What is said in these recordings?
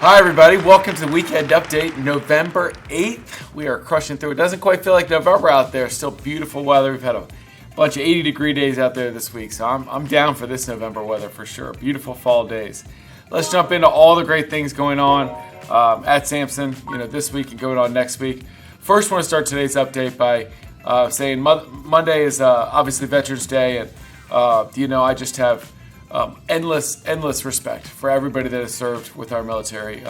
Hi everybody, welcome to the weekend update, November 8th. We are crushing through. It doesn't quite feel like November out there. Still beautiful weather. We've had a bunch of 80-degree days out there this week, so I'm down for this November weather for sure. Beautiful fall days. Let's jump into all the great things going on at Samson, this week and going on next week. First, I want to start today's update by saying Monday is obviously Veterans Day, and I just have endless respect for everybody that has served with our military.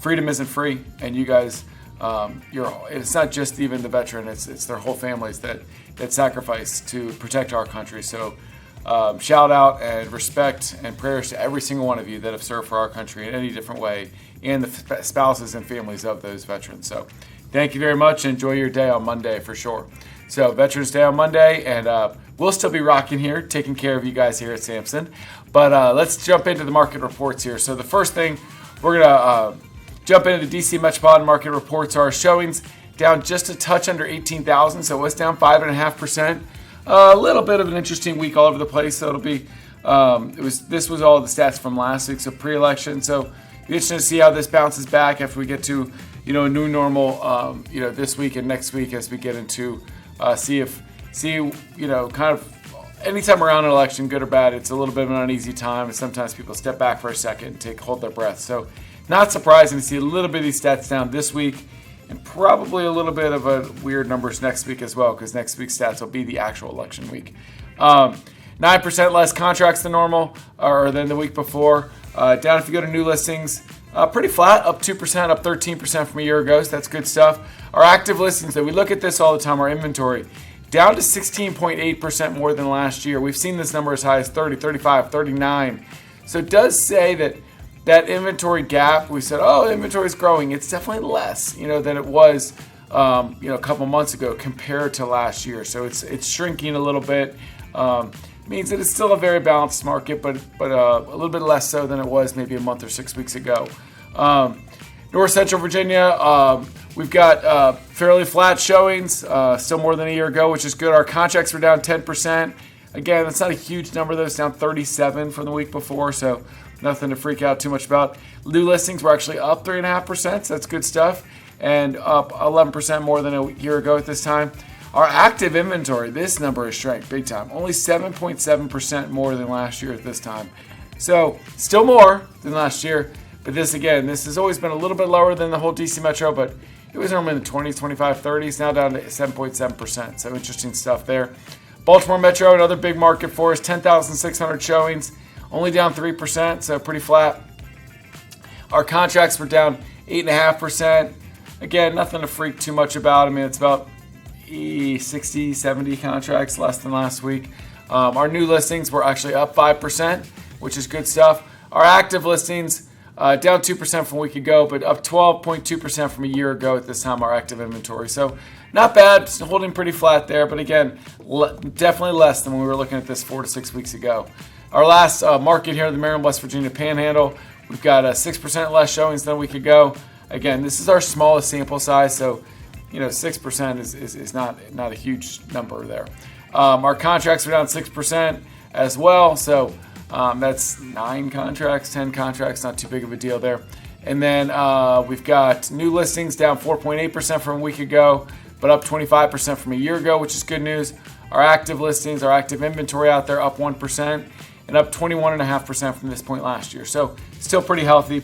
Freedom isn't free, and you guys, it's not just even the veteran; it's their whole families that sacrifice to protect our country. So, shout out and respect and prayers to every single one of you that have served for our country in any different way, and the spouses and families of those veterans. So, thank you very much. Enjoy your day on Monday for sure. So, Veterans Day on Monday, and we'll still be rocking here, taking care of you guys here at Samson. But let's jump into the market reports here. So the first thing, we're going to jump into the DC Metropolitan Market Reports. Our showings down just a touch under 18,000, so it was down 5.5%. A little bit of an interesting week all over the place. So it'll be, this was all the stats from last week, so pre-election. So it'll be interesting to see how this bounces back after we get to, a new normal, this week and next week as we get into kind of anytime around an election, good or bad, it's a little bit of an uneasy time, and sometimes people step back for a second and hold their breath. So not surprising to see a little bit of these stats down this week, and probably a little bit of a weird numbers next week as well, because next week's stats will be the actual election week. 9% less contracts than normal, or than the week before. Down if you go to new listings, pretty flat, up 2%, up 13% from a year ago, so that's good stuff. Our active listings, we look at this all the time, our inventory, down to 16.8% more than last year. We've seen this number as high as 30, 35, 39. So it does say that inventory gap, we said, inventory is growing. It's definitely less, than it was, a couple months ago compared to last year. So it's shrinking a little bit. Means that it's still a very balanced market, but a little bit less so than it was maybe a month or 6 weeks ago. North Central Virginia, we've got fairly flat showings, still more than a year ago, which is good. Our contracts were down 10%. Again, that's not a huge number, though. It's down 37 from the week before, so nothing to freak out too much about. New listings were actually up 3.5%, so that's good stuff, and up 11% more than a year ago at this time. Our active inventory, this number has shrank big time, only 7.7% more than last year at this time. So still more than last year, but this has always been a little bit lower than the whole DC Metro, but it was normally in the 20s, 25, 30s, now down to 7.7%. So interesting stuff there. Baltimore Metro, another big market for us, 10,600 showings, only down 3%, so pretty flat. Our contracts were down 8.5%. Again, nothing to freak too much about. I mean, it's about 60, 70 contracts less than last week. Our new listings were actually up 5%, which is good stuff. Our active listings, down 2% from a week ago, but up 12.2% from a year ago at this time, our active inventory. So not bad, just holding pretty flat there, but again, definitely less than when we were looking at this 4 to 6 weeks ago. Our last market here, the Maryland, West Virginia Panhandle, we've got 6% less showings than a week ago. Again, this is our smallest sample size, so 6% is not a huge number there. Our contracts are down 6% as well, so that's 9 contracts, 10 contracts, not too big of a deal there. And then we've got new listings down 4.8% from a week ago, but up 25% from a year ago, which is good news. Our active listings, our active inventory out there, up 1% and up 21.5% from this point last year. So still pretty healthy.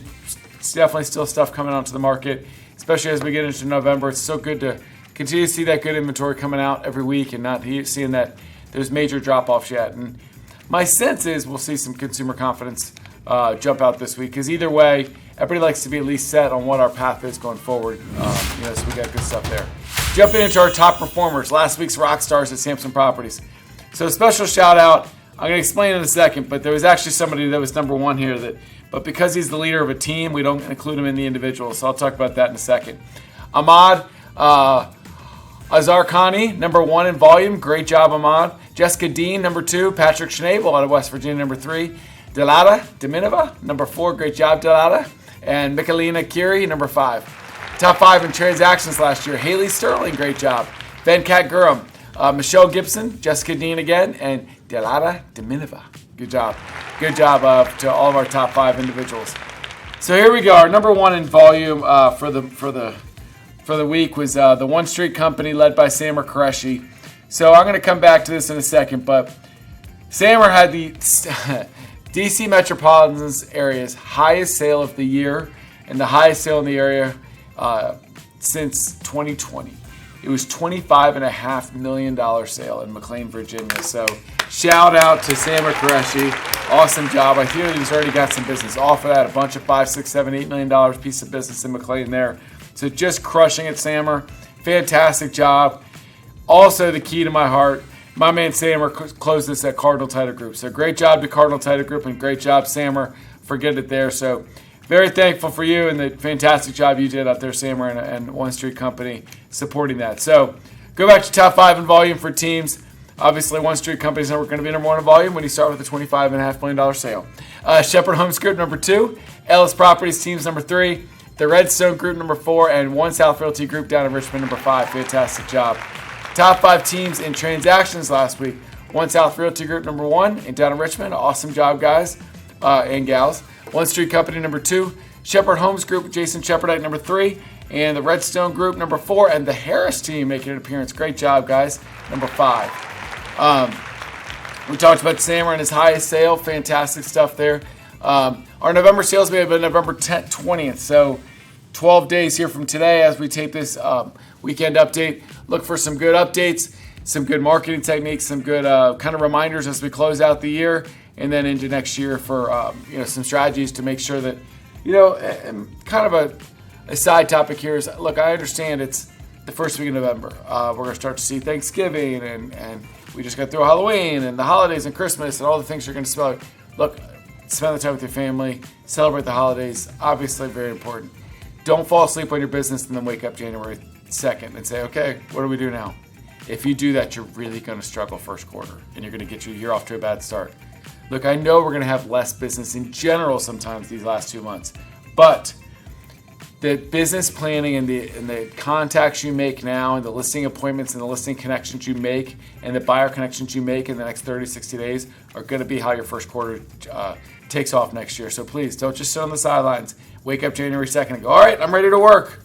It's definitely still stuff coming onto the market, especially as we get into November. It's so good to continue to see that good inventory coming out every week and not seeing that there's major drop-offs yet. And my sense is we'll see some consumer confidence jump out this week, because either way, everybody likes to be at least set on what our path is going forward. So we got good stuff there. Jumping into our top performers, last week's rock stars at Samson Properties. So a special shout out, I'm going to explain in a second, but there was actually somebody that was number one here, but because he's the leader of a team, we don't include him in the individual, so I'll talk about that in a second. Ahmad Azzarkani, number one in volume. Great job, Ahmad. Jessica Dean, number two. Patrick Schneble out of West Virginia, number three. Dilyara Daminova, number four. Great job, Dilyara. And Michelina Queri, number five. Top five in transactions last year. Hayley Sterling, great job. Venkat Gurram, Michele Gibson, Jessica Dean again, and Dilyara Daminova. Good job. Good job to all of our top five individuals. So here we go. Our number one in volume for the week was the One Street Company led by Sammer Qureshi. So I'm going to come back to this in a second, but Sammer had the DC Metropolitan area's highest sale of the year and the highest sale in the area since 2020. It was $25.5 million sale in McLean, Virginia. So shout out to Sammer Qureshi. Awesome job. I hear that he's already got some business off of that. A bunch of $5, $6, $7, $8 million piece of business in McLean there. So just crushing it, Sammer. Fantastic job. Also the key to my heart, my man Sammer closed this at Cardinal Title Group. So great job to Cardinal Title Group and great job, Sammer, for getting it there. So very thankful for you and the fantastic job you did out there, Sammer, and One Street Company supporting that. So go back to top 5 in volume for teams. Obviously, One Street Company's going to be number 1 in volume when you start with a $25.5 million sale. Shepherd Homes Group, number 2. Ellis Properties Teams, number 3. The Redstone Group, number 4. And One South Realty Group down in Richmond, number 5. Fantastic job. Top 5 teams in transactions last week. One South Realty Group, number 1, and down in Richmond. Awesome job, guys and gals. One Street Company, number 2. Shepherd Homes Group, Jason Shepherdite, number 3. And the Redstone Group, number 4. And the Harris team making an appearance. Great job, guys. Number 5. We talked about Sammer and his highest sale. Fantastic stuff there. Our November sales may have been November 10th, 20th. So 12 days here from today as we tape this weekend update. Look for some good updates, some good marketing techniques, some good kind of reminders as we close out the year and then into next year for some strategies to make sure that, and kind of a side topic here is, look, I understand it's the first week of November. We're going to start to see Thanksgiving and we just got through Halloween and the holidays and Christmas and all the things you're going to smell. Look, spend the time with your family, celebrate the holidays, obviously very important. Don't fall asleep on your business and then wake up January 2nd and say, okay, what do we do now? If you do that, you're really going to struggle first quarter and you're going to get your year off to a bad start. Look, I know we're going to have less business in general sometimes these last 2 months, but the business planning and the contacts you make now and the listing appointments and the listing connections you make and the buyer connections you make in the next 30, 60 days are going to be how your first quarter takes off next year. So please don't just sit on the sidelines. Wake up January 2nd and go, all right, I'm ready to work.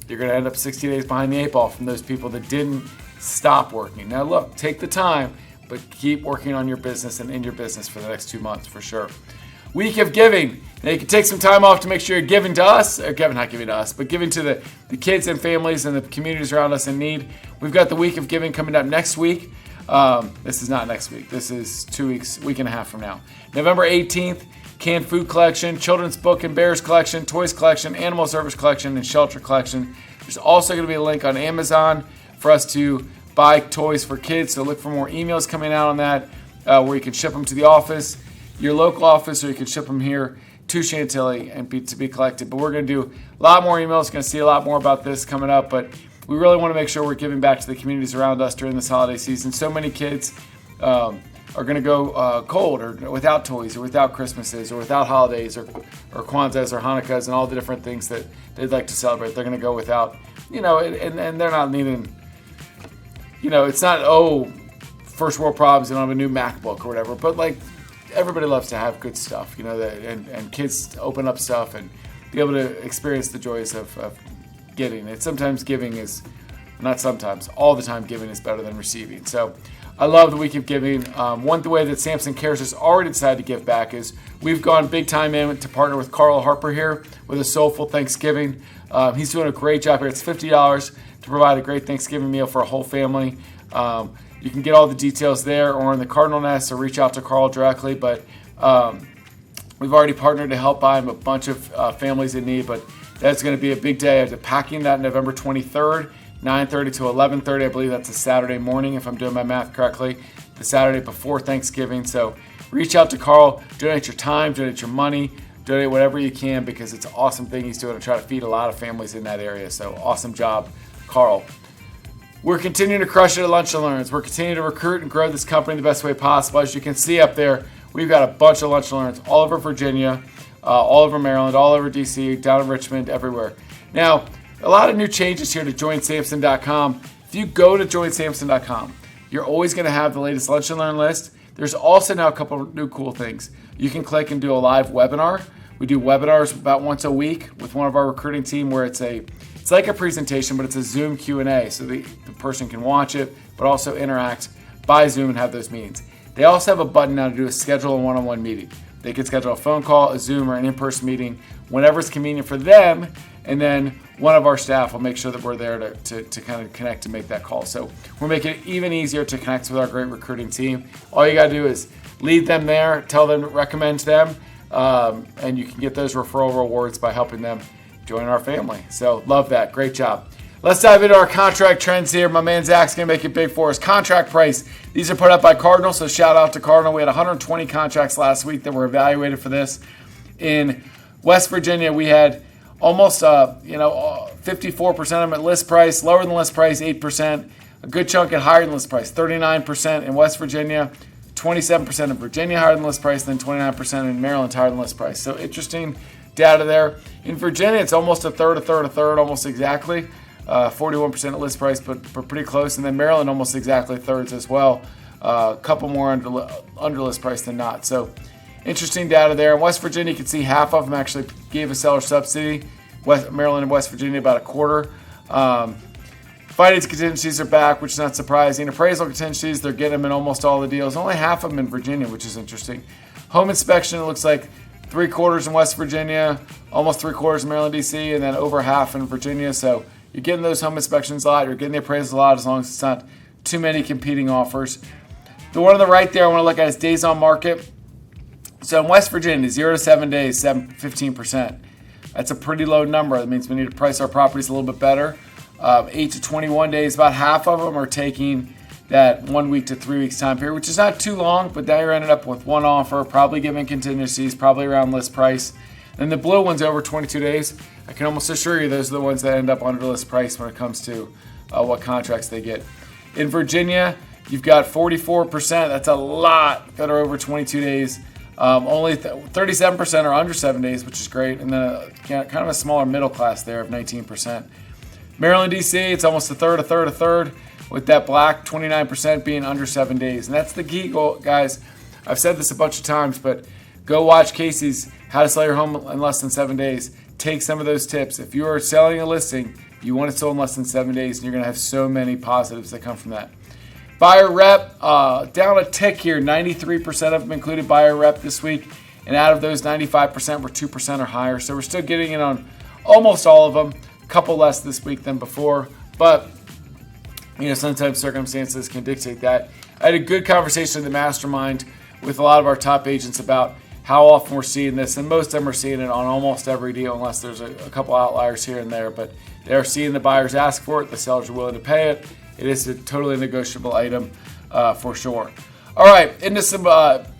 You're going to end up 60 days behind the 8 ball from those people that didn't stop working. Now look, take the time, but keep working on your business and in your business for the next 2 months for sure. Week of giving. Now you can take some time off to make sure you're giving to us, or not giving to us, but giving to the kids and families and the communities around us in need. We've got the week of giving coming up next week. This is not next week. This is 2 weeks, week and a half from now. November 18th, canned food collection, children's book and bears collection, toys collection, animal service collection, and shelter collection. There's also going to be a link on Amazon for us to buy toys for kids. So look for more emails coming out on that where you can ship them to the office, your local office, or you can ship them here to Chantilly and to be collected. But we're going to do a lot more emails. Going to see a lot more about this coming up. But we really want to make sure we're giving back to the communities around us during this holiday season. So many kids are going to go cold or without toys or without Christmases or without holidays or Kwanzas or Hanukkahs and all the different things that they'd like to celebrate. They're going to go without, and they're not needing, it's not, first world problems, they don't have a new MacBook or whatever. But like, everybody loves to have good stuff, and kids open up stuff and be able to experience the joys of giving. And sometimes giving is, not sometimes, all the time giving is better than receiving. So I love the week of giving. One way that Samson Cares has already decided to give back is we've gone big time in to partner with Carl Harper here with a Soulful Thanksgiving. He's doing a great job here. It's $50 to provide a great Thanksgiving meal for a whole family. You can get all the details there or in the Cardinal Nest or reach out to Carl directly. But we've already partnered to help buy him a bunch of families in need. But that's going to be a big day of packing that November 23rd, 9:30 to 11:30. I believe that's a Saturday morning, if I'm doing my math correctly, the Saturday before Thanksgiving. So reach out to Carl, donate your time, donate your money, donate whatever you can because it's an awesome thing he's doing to try to feed a lot of families in that area. So awesome job, Carl. We're continuing to crush it at Lunch and Learns. We're continuing to recruit and grow this company the best way possible. As you can see up there, we've got a bunch of Lunch and Learns all over Virginia, all over Maryland, all over DC, down in Richmond, everywhere. Now, a lot of new changes here to joinsamson.com. If you go to joinsamson.com, you're always going to have the latest Lunch and Learn list. There's also now a couple of new cool things. You can click and do a live webinar We do webinars about once a week with one of our recruiting team where it's like a presentation, but it's a Zoom Q&A. So the person can watch it, but also interact by Zoom and have those meetings. They also have a button now to do a schedule a one-on-one meeting. They can schedule a phone call, a Zoom, or an in-person meeting whenever it's convenient for them, and then one of our staff will make sure that we're there to kind of connect and make that call. So we're making it even easier to connect with our great recruiting team. All you got to do is lead them there, tell them, recommend them, and you can get those referral rewards by helping them join our family. So love that. Great job. Let's dive into our contract trends here. My man Zach's going to make it big for us. Contract price. These are put up by Cardinal, so shout out to Cardinal. We had 120 contracts last week that were evaluated for this. In West Virginia, we had almost 54% of them at list price, lower than list price, 8%. A good chunk at higher than list price, 39% in West Virginia, 27% in Virginia higher than list price, then 29% in Maryland higher than list price. So interesting data there. In Virginia, it's almost a third, almost exactly. 41% at list price, but pretty close. And then Maryland almost exactly thirds as well. A couple more under list price than not. So interesting data there. In West Virginia, you can see half of them actually gave a seller subsidy. Maryland and West Virginia, about a quarter. Finance contingencies are back, which is not surprising. Appraisal contingencies, they're getting them in almost all the deals. Only half of them in Virginia, which is interesting. Home inspection, it looks like 3/4 in West Virginia, almost 3/4 in Maryland, D.C., and then over half in Virginia. So you're getting those home inspections a lot. You're getting the appraisals a lot as long as it's not too many competing offers. The one on the right there I want to look at is days on market. So in West Virginia, 0 to 7 days, 15%. That's a pretty low number. That means we need to price our properties a little bit better. 8 to 21 days, about half of them are taking that 1 week to 3 weeks time period, which is not too long, but now you're ended up with one offer, probably giving contingencies, probably around list price. Then the blue one's over 22 days. I can almost assure you those are the ones that end up under list price when it comes to what contracts they get. In Virginia, you've got 44%. That's a lot that are over 22 days. Only 37% are under 7 days, which is great. And then kind of a smaller middle class there of 19%. Maryland, D.C., it's almost a third, with that black 29% being under 7 days. And that's the key goal, guys. I've said this a bunch of times, but go watch Casey's How to Sell Your Home in Less Than 7 Days. Take some of those tips. If you are selling a listing, you want it sold in less than 7 days, and you're going to have so many positives that come from that. Buyer rep, down a tick here. 93% of them included buyer rep this week. And out of those, 95% were 2% or higher. So we're still getting it on almost all of them. A couple less this week than before. But sometimes circumstances can dictate that. I had a good conversation in the mastermind with a lot of our top agents about how often we're seeing this, and most of them are seeing it on almost every deal, unless there's a couple outliers here and there. But they are seeing the buyers ask for it, the sellers are willing to pay it. It is a totally negotiable item for sure. All right, into some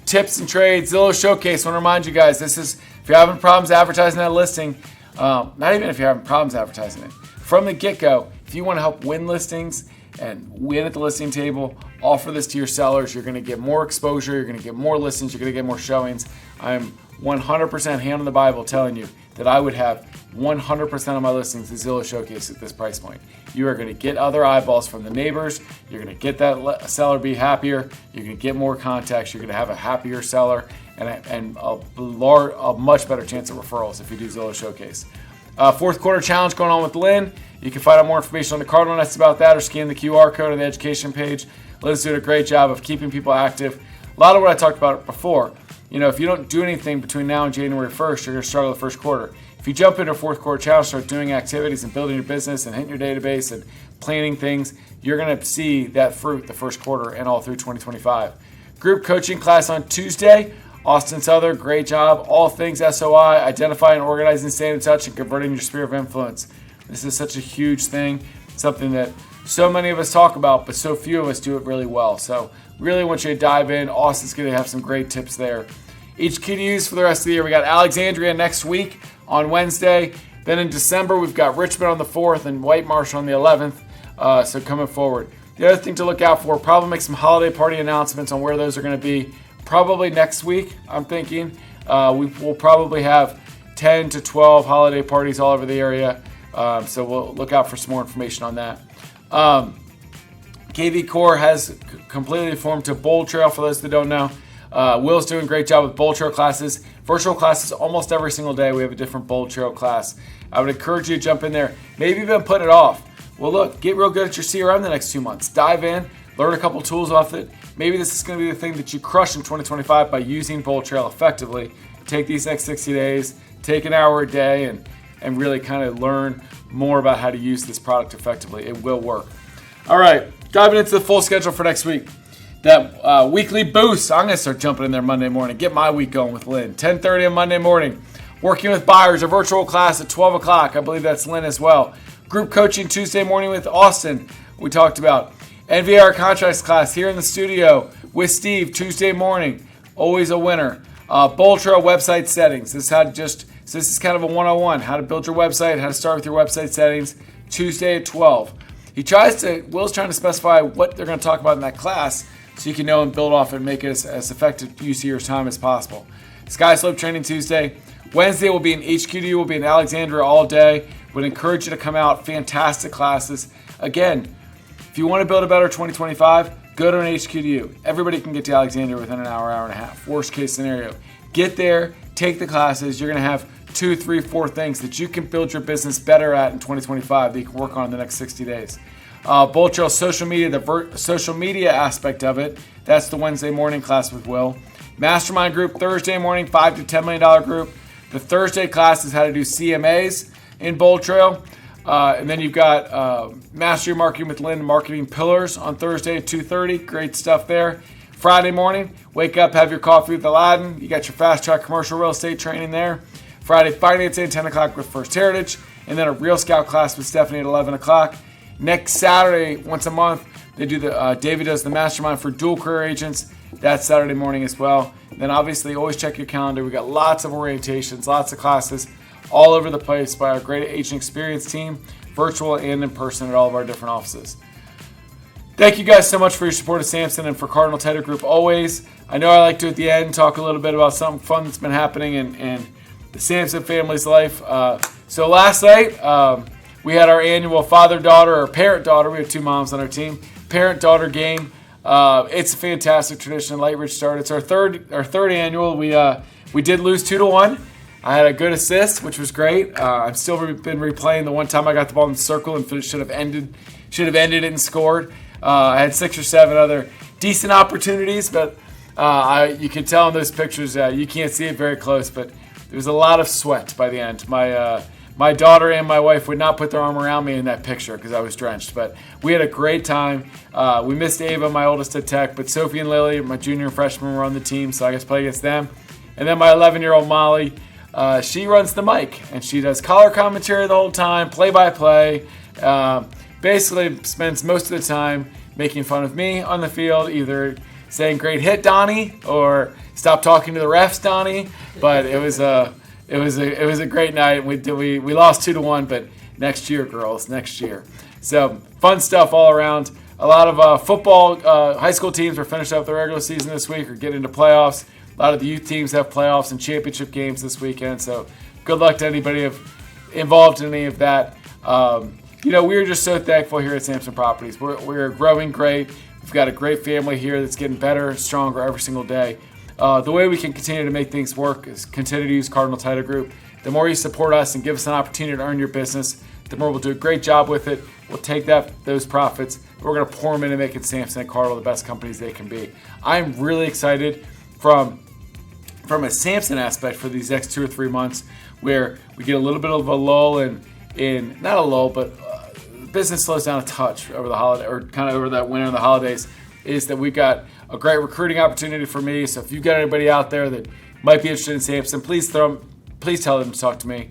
tips and trades. Zillow Showcase. I want to remind you guys, this is if you're having problems advertising that listing. Not even if you're having problems advertising it. From the get-go, if you want to help win listings and win at the listing table, offer this to your sellers. You're going to get more exposure. You're going to get more listings. You're going to get more showings. I'm 100% hand on the Bible telling you that I would have 100% of my listings at Zillow Showcase at this price point. You are going to get other eyeballs from the neighbors. You're going to get that seller be happier. You're going to get more contacts. You're going to have a happier seller and a much better chance of referrals if you do Zillow Showcase. Fourth quarter challenge going on with Lynn. You can find out more information on the Cardinal Nets about that or scan the QR code on the education page. Lynn's doing a great job of keeping people active. A lot of what I talked about before. If you don't do anything between now and January 1st, you're going to struggle the first quarter. If you jump into a fourth quarter challenge, start doing activities and building your business and hitting your database and planning things, you're going to see that fruit the first quarter and all through 2025. Group coaching class on Tuesday. Austin Souther, great job. All things SOI, identifying, organizing, staying in touch, and converting your sphere of influence. This is such a huge thing, something that so many of us talk about, but so few of us do it really well. So really want you to dive in. Austin's going to have some great tips there. Each key to use for the rest of the year. We got Alexandria next week on Wednesday. Then in December, we've got Richmond on the 4th and White Marsh on the 11th. So coming forward. The other thing to look out for, probably make some holiday party announcements on where those are going to be. Probably next week, I'm thinking. We will probably have 10 to 12 holiday parties all over the area. So we'll look out for some more information on that. KV Core has completely formed to Bold Trail, for those that don't know. Will's doing a great job with bowl trail classes. Virtual classes almost every single day. We have a different bowl trail class. I would encourage you to jump in there. Maybe you've been putting it off. Well, look, get real good at your CRM the next 2 months. Dive in, learn a couple tools off it. Maybe this is going to be the thing that you crush in 2025 by using bowl trail effectively. Take these next 60 days, take an hour a day, and really kind of learn more about how to use this product effectively. It will work. All right, diving into the full schedule for next week. That weekly boost, I'm going to start jumping in there Monday morning. Get my week going with Lynn. 10:30 on Monday morning. Working with buyers, a virtual class at 12 o'clock. I believe that's Lynn as well. Group coaching Tuesday morning with Austin, we talked about. NVR contracts class here in the studio with Steve Tuesday morning. Always a winner. Bowl Trail website settings. This is kind of a 101. How to build your website, how to start with your website settings. Tuesday at 12. Will's trying to specify what they're going to talk about in that class so you can know and build off and make it as effective use of your time as possible. Sky Slope training Tuesday. Wednesday will be in HQD. We'll be in Alexandria all day. Would encourage you to come out. Fantastic classes. Again, if you want to build a better 2025, go to an HQDU. Everybody can get to Alexandria within an hour, hour and a half. Worst case scenario. Get there, take the classes. You're going to have 2, 3, 4 things that you can build your business better at in 2025 that you can work on in the next 60 days. Bowl Trail social media, the social media aspect of it. That's the Wednesday morning class with Will. Mastermind group Thursday morning, $5 to $10 million group. The Thursday class is how to do CMAs in Bowl Trail. And then you've got Master Your Marketing with Lynn, Marketing Pillars on Thursday at 2:30. Great stuff there. Friday morning, wake up, have your coffee with Aladdin. You got your fast track commercial real estate training there. Friday, Finance Day at 10 o'clock with First Heritage. And then a Real Scout class with Stephanie at 11 o'clock. Next Saturday, once a month, they do David does the mastermind for dual career agents. That's Saturday morning as well. Then obviously always check your calendar. We got lots of orientations, lots of classes all over the place by our great agent experience team, virtual and in person at all of our different offices. Thank you guys so much for your support of Samson and for Cardinal Title Group always. I know I like to at the end talk a little bit about something fun that's been happening in the Samson family's life. So last night, we had our annual father-daughter or parent-daughter. We have 2 moms on our team. Parent-daughter game. It's a fantastic tradition. Lightridge started. It's our third annual. We did lose 2-1. I had a good assist, which was great. I've still been replaying the one time I got the ball in the circle and should have ended it and scored. I had 6 or 7 other decent opportunities, but you can tell in those pictures. You can't see it very close, but there was a lot of sweat by the end. My daughter and my wife would not put their arm around me in that picture because I was drenched. But we had a great time. We missed Ava, my oldest at Tech, but Sophie and Lily, my junior and freshman, were on the team, so I guess play against them. And then my 11-year-old Molly, she runs the mic, and she does color commentary the whole time, play-by-play. Basically spends most of the time making fun of me on the field, either saying "Great hit, Donny" or "Stop talking to the refs, Donny." But it was a great night. We lost 2-1, but next year, girls, next year. So fun stuff all around. A lot of football. High school teams are finished up their regular season this week or getting into playoffs. A lot of the youth teams have playoffs and championship games this weekend. So good luck to anybody involved in any of that. We're just so thankful here at Samson Properties. We're growing great. We've got a great family here that's getting better, stronger every single day. The way we can continue to make things work is continue to use Cardinal Title Group. The more you support us and give us an opportunity to earn your business, the more we'll do a great job with it. We'll take those profits, we're going to pour them into making Samson and Cardinal the best companies they can be. I'm really excited from a Samson aspect for these next 2 or 3 months, where we get a little bit of a lull in not a lull, but business slows down a touch over the holiday, or kind of over that winter and the holidays. Is that we've got a great recruiting opportunity for me. So if you've got anybody out there that might be interested in Samson, please tell them to talk to me.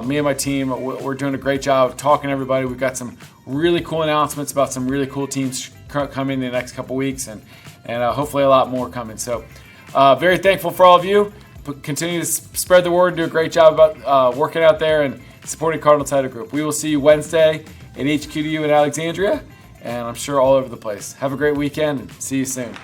Me and my team, we're doing a great job of talking to everybody. We've got some really cool announcements about some really cool teams coming in the next couple weeks, and hopefully a lot more coming. So very thankful for all of you. Continue to spread the word and do a great job about working out there and supporting Cardinal Title Group. We will see you Wednesday in HQDU in Alexandria, and I'm sure all over the place. Have a great weekend and see you soon.